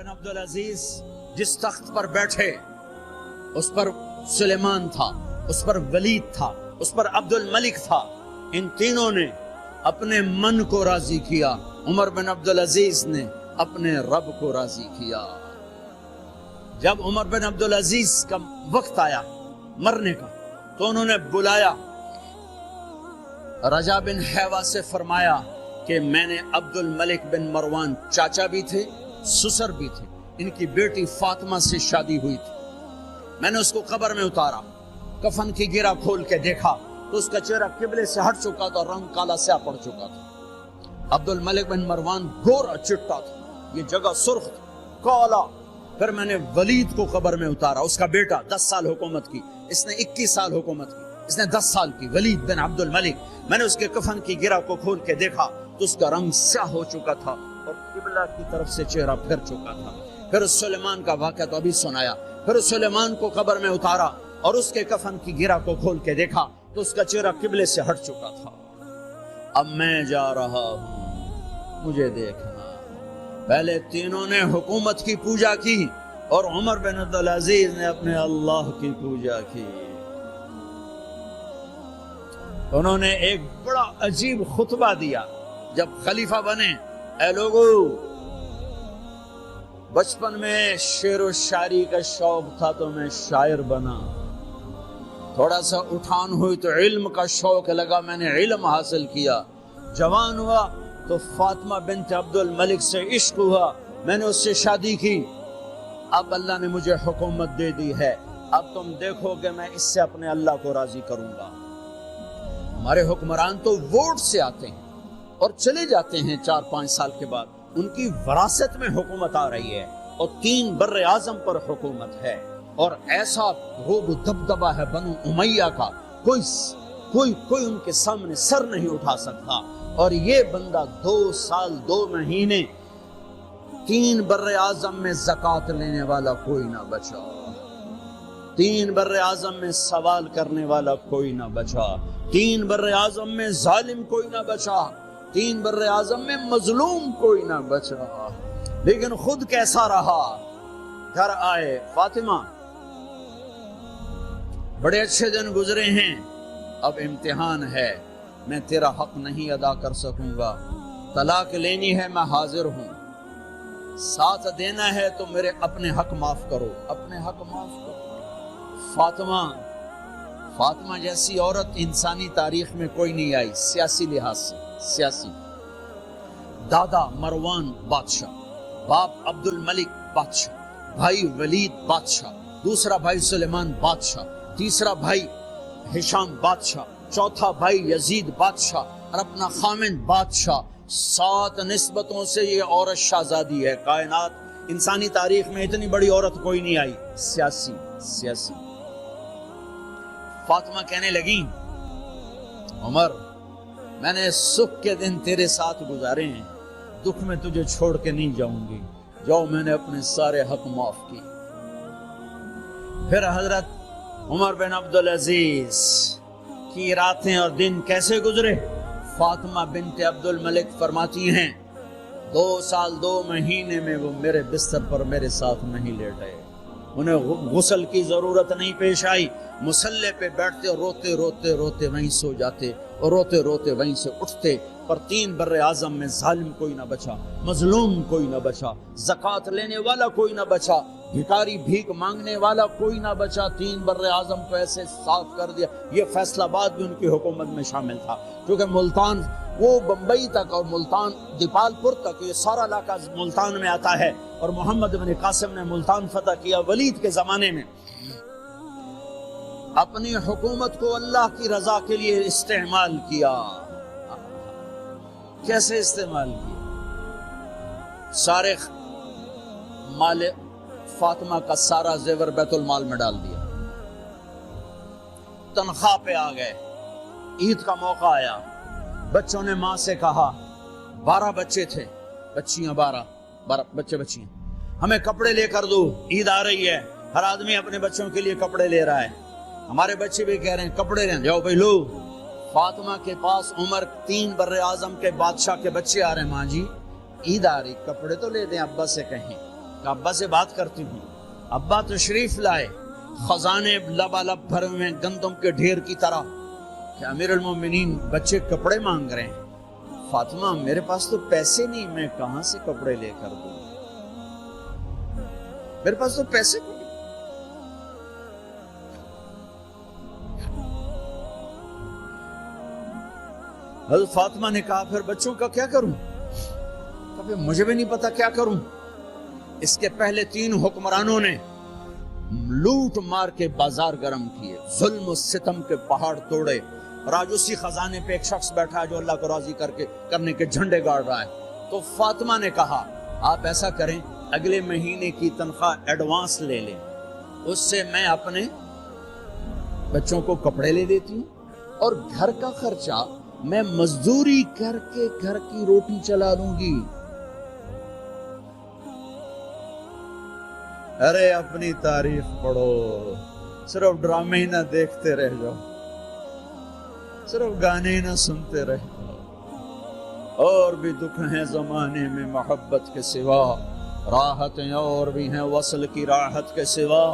بن عبدالعزیز جس تخت پر بیٹھے اس پر سلیمان تھا، اس پر ولید تھا، اس پر عبد الملک تھا. ان تینوں نے اپنے من کو راضی کیا، عمر بن عبدالعزیز نے اپنے رب کو راضی کیا. جب عمر بن عبدالعزیز کا وقت آیا مرنے کا تو انہوں نے بلایا رجا بن حیوہ سے، فرمایا کہ میں نے عبد الملک بن مروان چاچا بھی تھے سسر بھی تھے، ان کی بیٹی فاطمہ سے شادی ہوئی تھی. میں نے اس کو قبر میں اتارا، کفن کی گرہ کھول کے دیکھا تو اس کا چہرہ قبلے سے ہٹ چکا تھا، رنگ کالا سیاہ پڑ چکا تھا. عبد الملک بن مروان گورا چٹا تھا، یہ جگہ سرخ تھی، کالا. پھر میں نے ولید کو قبر میں اتارا، اس کا بیٹا 10 سال حکومت کی، اس نے 21 سال حکومت کی، اس نے 10 سال کی، ولید بن عبد الملک. میں نے اس کے کفن کی گرہ کو کھول کے دیکھا تو اس کا رنگ سیاہ ہو چکا تھا اور قبلہ کی طرف سے چہرہ پھر چکا تھا. پھر سلیمان کا واقعہ تو ابھی سنایا. پھر سلیمان کو قبر میں اتارا اور اس کے کفن کی گرہ کو کھول کے دیکھا تو اس کا چہرہ قبلے سے ہٹ چکا تھا. اب میں جا رہا ہوں، مجھے دیکھنا. پہلے تینوں نے حکومت کی پوجا کی اور عمر بن عبدالعزیز نے اپنے اللہ کی پوجا کی. انہوں نے ایک بڑا عجیب خطبہ دیا جب خلیفہ بنے. اے لوگو، بچپن میں شعر و شاعری کا شوق تھا تو میں شاعر بنا، تھوڑا سا اٹھان ہوئی تو علم کا شوق لگا، میں نے علم حاصل کیا. جوان ہوا تو فاطمہ بنت عبد الملک سے عشق ہوا، میں نے اس سے شادی کی. اب اللہ نے مجھے حکومت دے دی ہے، اب تم دیکھو کہ میں اس سے اپنے اللہ کو راضی کروں گا. ہمارے حکمران تو ووٹ سے آتے ہیں اور چلے جاتے ہیں 4-5 سال کے بعد، ان کی وراثت میں حکومت آ رہی ہے اور 3 بر اعظم پر حکومت ہے اور ایسا روب و دبدبہ ہے بنو امیہ کا، کوئی ان کے سامنے سر نہیں اٹھا سکتا. اور یہ بندہ 2 سال 2 مہینے 3 بر اعظم میں زکوٰۃ لینے والا کوئی نہ بچا، 3 بر اعظم میں سوال کرنے والا کوئی نہ بچا، 3 بر اعظم میں ظالم کوئی نہ بچا، 3 بر اعظم میں مظلوم کوئی نہ بچا. لیکن خود کیسا رہا؟ گھر آئے، فاطمہ بڑے اچھے دن گزرے ہیں، اب امتحان ہے، میں تیرا حق نہیں ادا کر سکوں گا، طلاق لینی ہے میں حاضر ہوں، ساتھ دینا ہے تو میرے اپنے حق معاف کرو، اپنے حق معاف کرو. فاطمہ جیسی عورت انسانی تاریخ میں کوئی نہیں آئی سیاسی لحاظ سے. سیاسی دادا مروان بادشاہ، باپ عبد الملک بادشاہ، بھائی ولید بادشاہ، دوسرا بھائی سلیمان بادشاہ، تیسرا بھائی ہشام بادشاہ، چوتھا بھائی یزید بادشاہ اور اپنا خامند بادشاہ. 7 نسبتوں سے یہ عورت شہزادی ہے. کائنات انسانی تاریخ میں اتنی بڑی عورت کوئی نہیں آئی. سیاسی فاطمہ کہنے لگی، عمر میں نے سکھ کے دن تیرے ساتھ گزارے ہیں، دکھ میں تجھے چھوڑ کے نہیں جاؤں گی، جاؤ میں نے اپنے سارے حق معاف کی. پھر حضرت عمر بن عبدالعزیز کی راتیں اور دن کیسے گزرے؟ فاطمہ بنت عبد الملک فرماتی ہیں 2 سال 2 مہینے میں وہ میرے بستر پر میرے ساتھ نہیں لیٹے، انہیں غسل کی ضرورت نہیں پیش آئی. مصلے پہ بیٹھتے اور روتے وہیں سو جاتے اور روتے وہیں سے اٹھتے. پر 3 بر اعظم میں ظالم کوئی نہ بچا، مظلوم کوئی نہ بچا، زکوٰۃ لینے والا کوئی نہ بچا، بھکاری بھیک مانگنے والا کوئی نہ بچا. 3 بر اعظم کو ایسے صاف کر دیا. یہ فیصل آباد بھی ان کی حکومت میں شامل تھا، کیونکہ ملتان وہ بمبئی تک اور ملتان دیپال پور تک یہ سارا علاقہ ملتان میں آتا ہے. اور محمد بن قاسم نے ملتان فتح کیا ولید کے زمانے میں. اپنی حکومت کو اللہ کی رضا کے لیے استعمال کیا. کیسے استعمال کیا؟ سارے مال فاطمہ کا سارا زیور بیت المال میں ڈال دیا، تنخواہ پہ آ گئے. عید کا موقع آیا، بچوں نے ماں سے کہا، 12 بچے تھے، بچیاں 12 بچیاں، ہمیں کپڑے لے کر دو، عید آ رہی ہے، ہر آدمی اپنے بچوں کے لیے کپڑے لے رہا ہے، ہمارے بچے بھی کہہ رہے ہیں کپڑے لیں، جاؤ بھائی لو. فاطمہ کے پاس عمر 3 بر اعظم کے بادشاہ کے بچے آ رہے ہیں، ماں جی عید آ رہی، کپڑے تو لے دیں ابا سے کہیں. کہ ابا سے بات کرتی ہوں. ابا تشریف لائے، خزانے لبالب بھرے ہوئے ہیں گندم کے ڈھیر کی طرح، کہ امیر المومنین بچے کپڑے مانگ رہے ہیں. فاطمہ میرے پاس تو پیسے نہیں، میں کہاں سے کپڑے لے کر دوں، میرے پاس تو پیسے نہیں. حضرت فاطمہ نے کہا پھر بچوں کا کیا کروں؟ کہا مجھے بھی نہیں پتا کیا کروں. اس کے پہلے 3 حکمرانوں نے لوٹ مار کے بازار گرم کیے، ظلم و ستم کے پہاڑ توڑے، اور آج اسی خزانے پہ ایک شخص بیٹھا ہے جو اللہ کو راضی کرنے کے جھنڈے گاڑ رہا ہے. تو فاطمہ نے کہا آپ ایسا کریں، اگلے مہینے کی تنخواہ ایڈوانس لے لیں، اس سے میں اپنے بچوں کو کپڑے لے دیتی ہوں، اور گھر کا خرچہ میں مزدوری کر کے گھر کی روٹی چلا لوں گی. ارے اپنی تاریخ پڑھو، صرف ڈرامے ہی نہ دیکھتے رہ جاؤ، صرف گانے ہی نہ سنتے رہ جاؤ. اور بھی دکھ ہیں زمانے میں محبت کے سوا، راحتیں اور بھی ہیں وصل کی راحت کے سوا.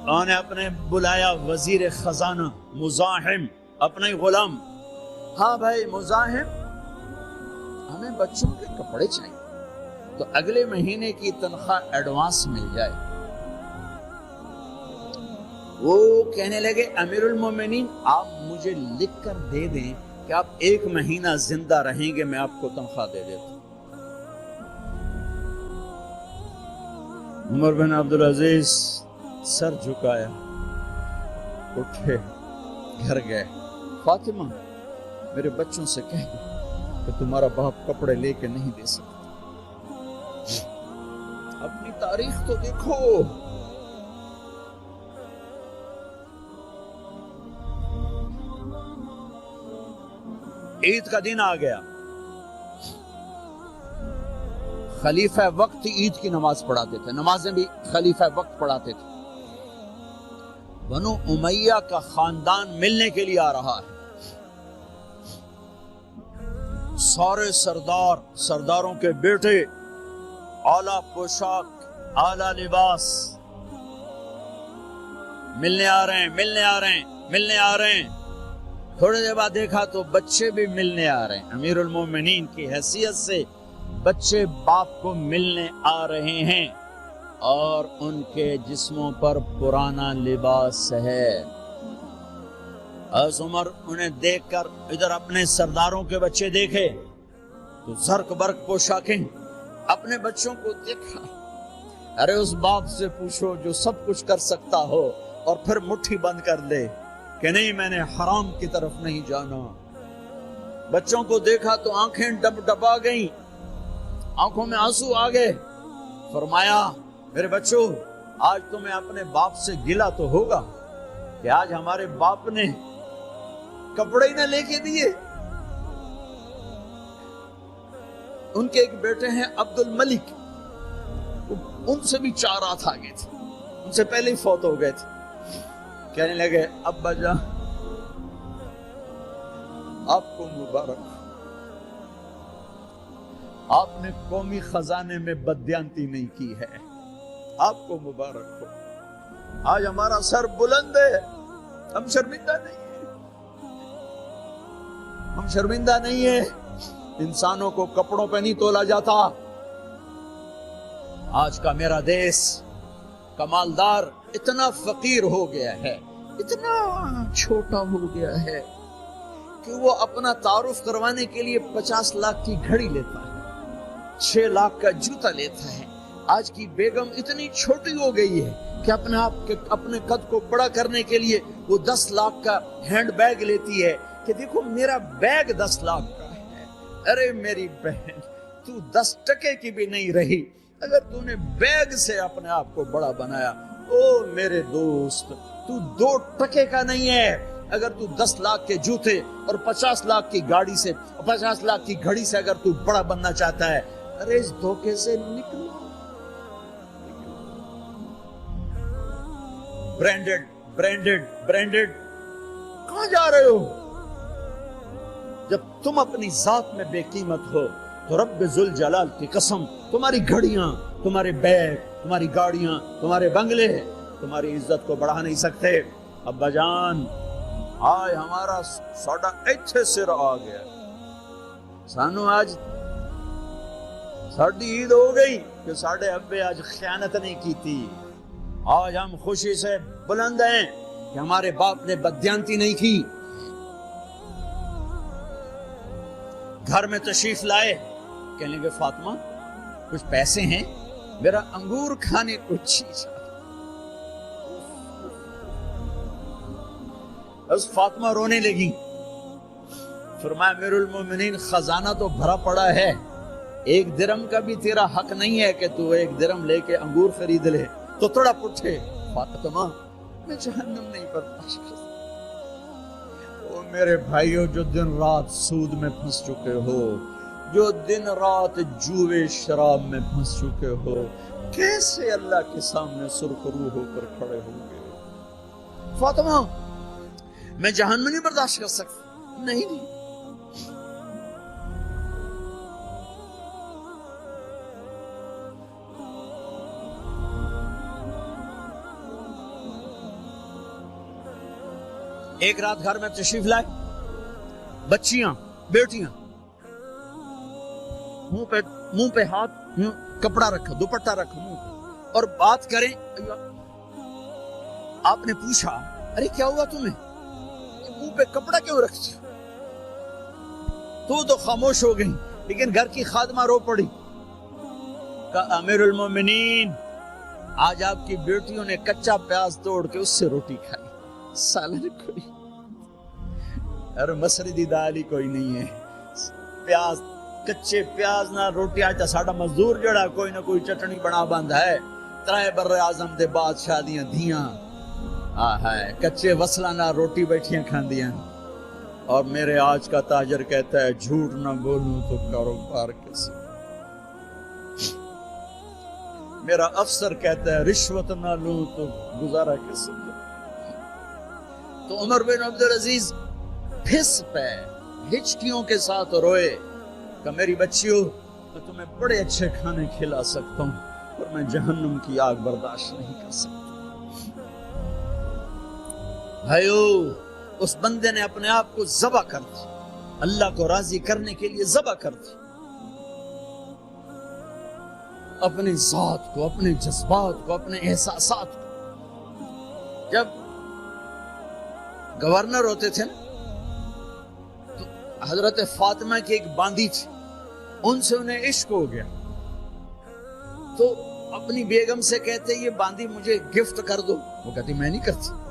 انہوں نے اپنے بلایا وزیر خزانہ مزاحم، اپنے غلام. ہاں بھائی مزاحم، ہمیں بچوں کے کپڑے چاہیے، تو اگلے مہینے کی تنخواہ ایڈوانس مل جائے. وہ کہنے لگے امیر المومنین آپ مجھے لکھ کر دے دیں کہ آپ 1 مہینہ زندہ رہیں گے، میں آپ کو تنخواہ دے دیتا ہوں. عمر بن عبدالعزیز سر جھکایا، اٹھے، گھر گئے. فاطمہ میرے بچوں سے کہہ دو کہ تمہارا باپ کپڑے لے کے نہیں دے سکتا. اپنی تاریخ تو دیکھو. عید کا دن آ گیا، خلیفہ وقت عید کی نماز پڑھاتے تھے، نمازیں بھی خلیفہ وقت پڑھاتے تھے. بنو امیہ کا خاندان ملنے کے لیے آ رہا ہے. سارے سرداروں کے بیٹے، اعلیٰ پوشاک، اعلیٰ لباس، ملنے آ رہے ہیں. تھوڑے دیر بعد دیکھا تو بچے بھی ملنے آ رہے ہیں. امیر المومنین کی حیثیت سے بچے باپ کو ملنے آ رہے ہیں، اور ان کے جسموں پر پرانا لباس ہے. حضرت عمر انہیں دیکھ کر ادھر اپنے سرداروں کے بچے دیکھے تو زرق برق پوشاکیں، اپنے بچوں کو دیکھا. ارے اس باپ سے پوچھو جو سب کچھ کر سکتا ہو اور پھر مٹھی بند کر لے کہ نہیں میں نے حرام کی طرف نہیں جانا. بچوں کو دیکھا تو آنکھیں ڈبا گئیں، آنکھوں میں آنسو آ گئے. فرمایا میرے بچوں آج تمہیں اپنے باپ سے گلہ تو ہوگا کہ آج ہمارے باپ نے کپڑے ہی نہ لے کے دیے. ان کے ایک بیٹے ہیں عبد الملک، ان سے بھی 4 ہاتھ آگے تھے، ان سے پہلے ہی فوت ہو گئے تھے. کہنے لگے ابا جان آپ کو مبارک، آپ نے قومی خزانے میں بددیانتی نہیں کی ہے، آپ کو مبارک ہو. آج ہمارا سر بلند ہے، ہم شرمندہ نہیں ہیں، ہم شرمندہ نہیں ہیں. انسانوں کو کپڑوں پہ نہیں تولا جاتا. آج کا میرا دیس کمالدار اتنا فقیر ہو گیا ہے، اتنا چھوٹا ہو گیا ہے کہ وہ اپنا تعارف کروانے کے لیے 50 لاکھ کی گھڑی لیتا ہے، 6 لاکھ کا جوتا لیتا ہے. آج کی بیگم اتنی چھوٹی ہو گئی ہے کہ اپنے قد کو بڑا کرنے کے لیے وہ 10 لاکھ کا ہینڈ بیگ لیتی ہے کہ دیکھو میرا بیگ 10 لاکھ کا ہے. ارے میری بہن تو 10 ٹکے کی بھی نہیں رہی اگر تو نے بیگ سے اپنے آپ کو بڑا بنایا. او میرے دوست تو 2 ٹکے کا نہیں ہے اگر تو 10 لاکھ کے جوتے اور 50 لاکھ کی گاڑی سے 50 لاکھ کی گھڑی سے اگر تو بڑا بننا چاہتا ہے. ارے اس دھوکے سے نکلو. برینڈڈ کہاں جا رہے ہو؟ جب تم اپنی ذات میں بے قیمت ہو تو رب ذوالجلال کی قسم تمہاری گھڑیاں، تمہارے بیگ، تمہاری گاڑیاں، تمہارے بنگلے تمہاری عزت کو بڑھا نہیں سکتے۔ ابا جان آج ہمارا ساڈا ایتھے سر آ گیا، سانو آج ساڈی عید ہو گئی کہ ساڈے ابے آج خیانت نہیں کی تھی۔ آج ہم خوشی سے بلند ہیں کہ ہمارے باپ نے بددیانتی نہیں کی۔ گھر میں تشریف لائے، کہنے لگے فاطمہ کچھ پیسے ہیں، میرا انگور کھانے کو چیز۔ بس فاطمہ رونے لگی، فرمایا امیر المومنین خزانہ تو بھرا پڑا ہے، ایک درم کا بھی تیرا حق نہیں ہے کہ تو ایک درم لے کے انگور خرید لے۔ تو تھوڑا پٹھے، فاطمہ میں جہنم نہیں برداشت کر سکتا۔ او میرے بھائیو جو دن رات سود میں پھنس چکے ہو، جو دن رات جوے شراب میں پھنس چکے ہو، کیسے اللہ کے سامنے سرخرو ہو کر کھڑے ہوں گے؟ فاطمہ میں جہنم نہیں برداشت کر سکتا۔ نہیں ایک رات گھر میں تشریف لائے، بچیاں بیٹیاں منہ پہ ہاتھ کپڑا رکھا، دوپٹہ رکھا منہ پہ، اور بات کریں۔ آپ نے پوچھا ارے کیا ہوا تمہیں، منہ پہ کپڑا کیوں رکھتی؟ تو خاموش ہو گئی، لیکن گھر کی خادمہ رو پڑی، کہا امیر المومنین آج آپ کی بیٹیوں نے کچا پیاز توڑ کے اس سے روٹی کھائی، سالن کوئی اور مسری دی دال ہی کوئی نہیں ہے، پیاز کچے پیاز نہ روٹی۔ آج تا ساڈا مزدور جڑا کوئی نہ کوئی چٹنی بنا بند ہے، ترائے بر اعظم دے بادشاہ دیاں دھیاں ہے کچے وصلہ نہ روٹی بیٹھیاں کھاندیاں۔ اور میرے آج کا تاجر کہتا ہے جھوٹ نہ بولوں تو کاروبار کیسے، میرا افسر کہتا ہے رشوت نہ لوں تو گزارا کیسے۔ تو عمر بن عبدالعزیز پھس پہ ہچکیوں کے ساتھ روئے کہ میری بچیوں تو تمہیں بڑے اچھے کھانے کھلا سکتا ہوں، پر میں جہنم کی آگ برداشت نہیں کر سکتا۔ بھائیو اس بندے نے اپنے آپ کو ذبح کر دی، اللہ کو راضی کرنے کے لیے ذبح کر دی، اپنی ذات کو، اپنے جذبات کو، اپنے احساسات کو۔ جب گورنر ہوتے تھے نا تو حضرت فاطمہ کی ایک باندی تھی، ان سے انہیں عشق ہو گیا، تو اپنی بیگم سے کہتے یہ باندی مجھے گفٹ کر دو، وہ کہتی میں نہیں کرتی۔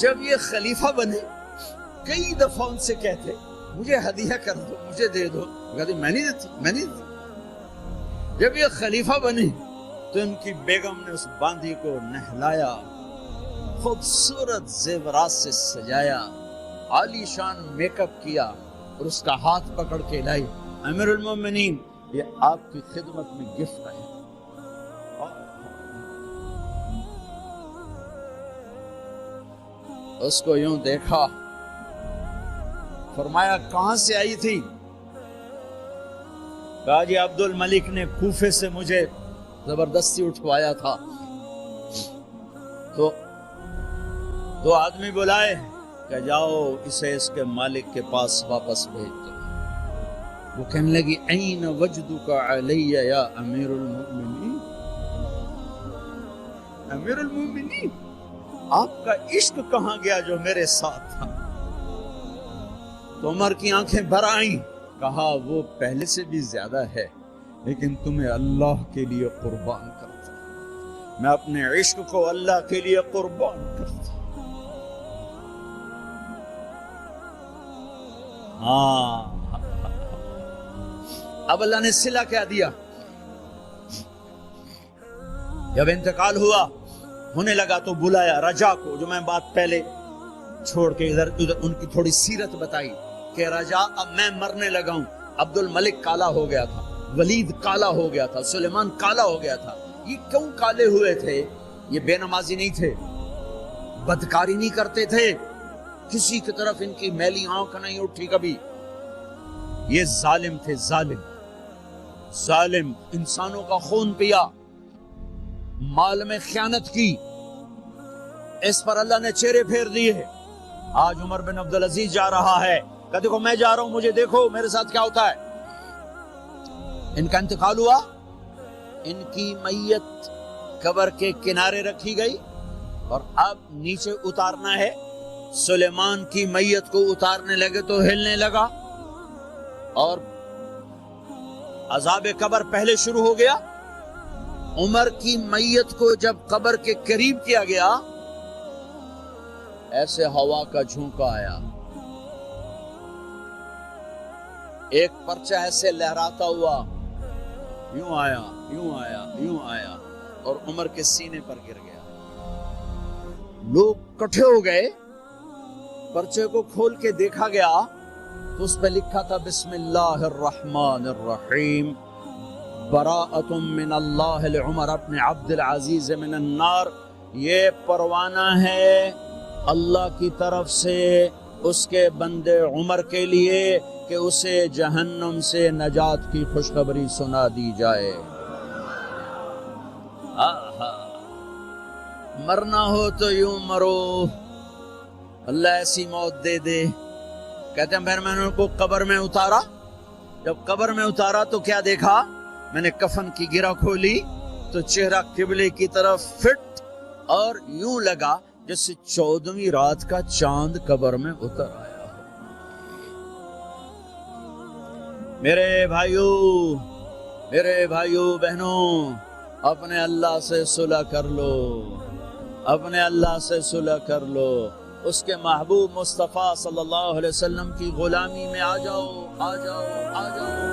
جب یہ خلیفہ بنے کئی دفعہ ان سے کہتے مجھے ہدیہ کر دو، مجھے دے دو، وہ کہتی میں نہیں دیتی، میں نہیں دیتی۔ جب یہ خلیفہ بنے تو ان کی بیگم نے اس باندی کو نہلایا، خوبصورت زیورات سے سجایا، عالی شان میک اپ کیا، اور اس کا ہاتھ پکڑ کے لائی، امیر المومنین یہ آپ کی خدمت میں گفٹ ہے۔ اس کو یوں دیکھا، فرمایا کہاں سے آئی تھی؟ کہا جی عبد الملک نے کوفے سے مجھے زبردستی اٹھوایا تھا، تو دو آدمی بلائے کہ جاؤ اسے اس کے مالک کے پاس واپس بھیج دو۔ وہ کہنے لگی این وجدک علی یا امیر المؤمنین، امیر المؤمنین آپ کا عشق کہاں گیا جو میرے ساتھ تھا؟ تو عمر کی آنکھیں بھر آئیں، کہا وہ پہلے سے بھی زیادہ ہے، لیکن تمہیں اللہ کے لیے قربان کرتا، میں اپنے عشق کو اللہ کے لیے قربان کرتا۔ اب اللہ نے صلہ کیا دیا، جب انتقال ہونے لگا تو بلایا رجا کو، جو میں بات پہلے چھوڑ کے ادھر ان کی تھوڑی سیرت بتائی کہ رجا اب میں مرنے لگا ہوں، عبد الملک کالا ہو گیا تھا، ولید کالا ہو گیا تھا، سلیمان کالا ہو گیا تھا۔ یہ کیوں کالے ہوئے تھے؟ یہ بے نمازی نہیں تھے، بدکاری نہیں کرتے تھے، کسی کی طرف ان کی میلی آنکھ نہیں اٹھی کبھی، یہ ظالم تھے، ظالم۔ ظالم، انسانوں کا خون پیا، مال میں خیانت کی، اس پر اللہ نے چہرے پھیر دیے۔ آج عمر بن عبدالعزیز جا رہا ہے کہ دیکھو میں جا رہا ہوں، مجھے دیکھو میرے ساتھ کیا ہوتا ہے۔ ان کا انتقال ہوا، ان کی میت قبر کے کنارے رکھی گئی اور اب نیچے اتارنا ہے۔ سلیمان کی میت کو اتارنے لگے تو ہلنے لگا اور عذاب قبر پہلے شروع ہو گیا۔ عمر کی میت کو جب قبر کے قریب کیا گیا، ایسے ہوا کا جھونکا آیا، ایک پرچہ ایسے لہراتا ہوا یوں آیا، یوں آیا، یوں آیا اور عمر کے سینے پر گر گیا۔ لوگ کٹھے ہو گئے، پرچے کو کھول کے دیکھا گیا تو اس پہ لکھا تھا بسم اللہ الرحمن الرحیم، براءۃ من اللہ لعمر بن عبد العزیز من النار۔ یہ پروانہ ہے اللہ کی طرف سے اس کے بندے عمر کے لیے کہ اسے جہنم سے نجات کی خوشخبری سنا دی جائے۔ مرنا ہو تو یوں مرو، اللہ ایسی موت دے دے۔ کہتے ہیں پھر میں نے ان کو قبر میں اتارا، جب قبر میں اتارا تو کیا دیکھا؟ میں نے کفن کی گرہ کھولی تو چہرہ قبلے کی طرف فٹ اور یوں لگا جیسے 14ویں رات کا چاند قبر میں اتر آیا۔ میرے بھائیوں بہنوں، اپنے اللہ سے صلح کر لو، اپنے اللہ سے صلح کر لو، اس کے محبوب مصطفیٰ صلی اللہ علیہ وسلم کی غلامی میں آ جاؤ، آ جاؤ، آ جاؤ۔